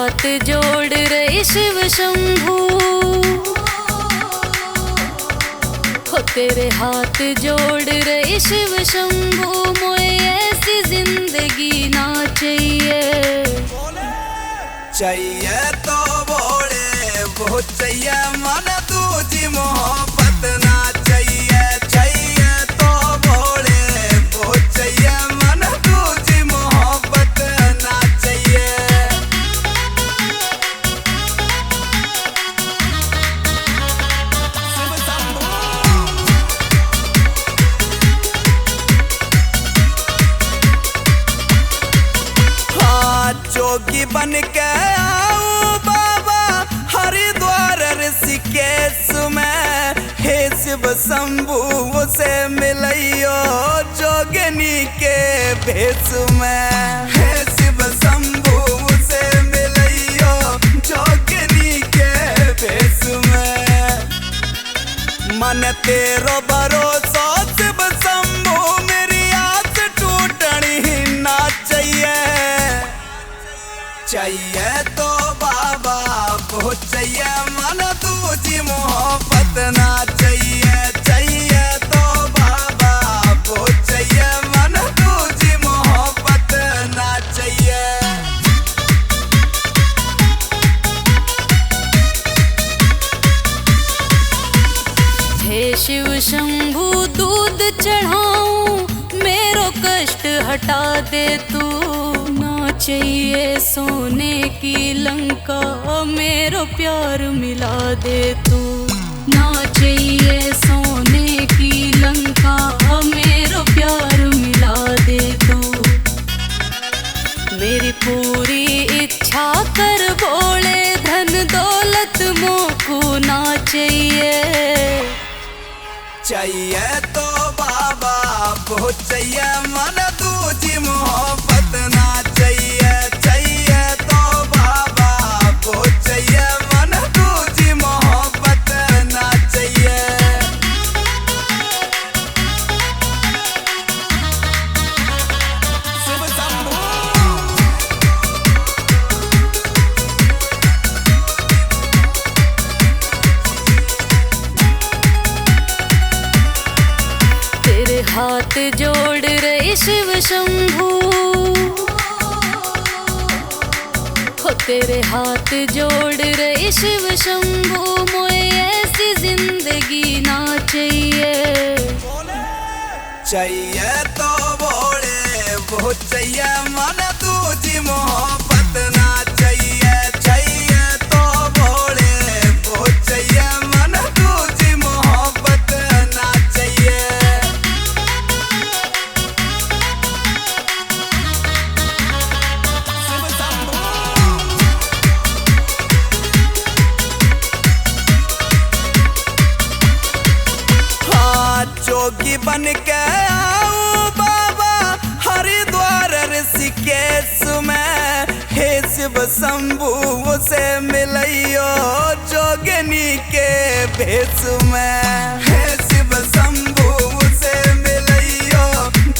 हाथ जोड़ रहे शिव शंभू, हो तेरे हाथ जोड़ रहे शिव शंभू। मोए ऐसी जिंदगी ना चाहिए, चाहिए तो बोले वो चाहिए मन तुझी मोहब्बत ना चाहिए। चाहिए तो बोले वो चाहिए मन तुझी मोहब्बत ना चाहिए। हाँ जोगी बन के आओ बाबा हरिद्वार ऋषिकेश में, हे शिव शंभू से मिलियो जोगिनी के भेष में। हे शिव शंभू से मिलियो जोगिनी के भेष में। मन तेरो भरोसा शिव शंभू, मेरी आस टूटनी ना चाहिए। चाहिए तो बाबा वो चाहिए मन तुझी मोहब्बत ना चाहिए। चाहिए तो बाबा वो चाहिए मन तुझी मोहब्बत ना चाहिए। हे शिव शंभू दूध चढ़ाऊं, मेरो कष्ट हटा दे तू। ना चाहिए सोने की लंका, मेरो प्यार मिला दे तू। ना चाहिए सोने की लंका, मेरो प्यार मिला दे तू। मेरी पूरी इच्छा कर बोले, धन दौलत मोको ना चाहिए। चाहिए तो बाबा वो चाहिए मन तुझी मोहब्बत ना चाहिए। चाहिए तो बाबा वो चाहिए मन तुझी मोहब्बत ना चाहिए। शिव शंभू तेरे हाथ जोड़ रहे शिव शंभू, हो तेरे हाथ जोड़ रहे शिव शंभू। मोए ऐसी जिंदगी ना चाहिए, चाहिए तो बोले वो चाहिए मन तुझी मोहब्बत ना चाहिए। चाहिए तो बोले वो चाहिए मन तुझी मोहब्बत ना चाहिए। शिव शंभू हाँ जोगी बन के आओ बाबा हरिद्वार ऋषिकेश में, हे शिव शंभू से मिलियो जोगिनी के भेष में। हे शिव शंभू से मिलियो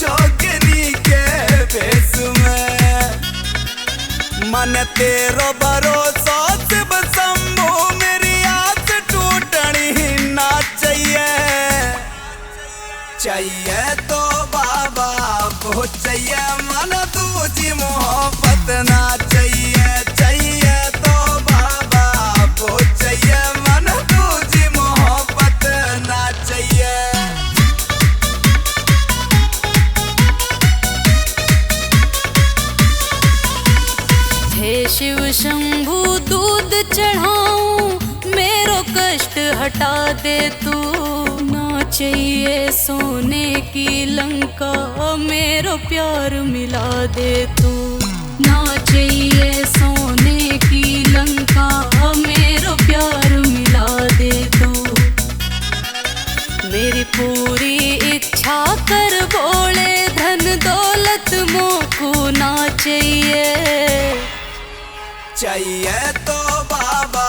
जोगिनी के भेष में। मन तेरो भरोसा शिव शंभू, मेरी आस टूटनी ना चाहिए। चाहिए तो बाबा वो चाहिए मन तुझी मोहब्बत ना चाहिए। चाहिए तो बाबा वो चाहिए मन तुझी मोहब्बत ना चाहिए। हे शिव शंभू दूध चढ़ाऊं, मेरो कष्ट हटा दे तू। ना चाहिए सोने की लंका, मेरो प्यार मिला दे तू। ना चाहिए सोने की लंका, मेरो प्यार मिला दे तू। मेरी पूरी इच्छा कर बोले, धन दौलत मोको ना चाहिए। चाहिए तो बाबा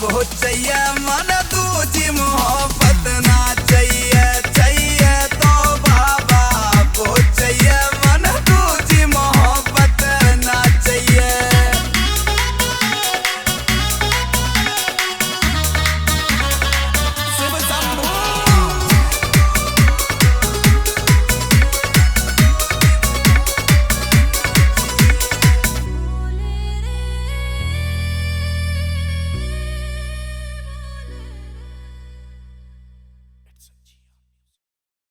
वो चाहिए मन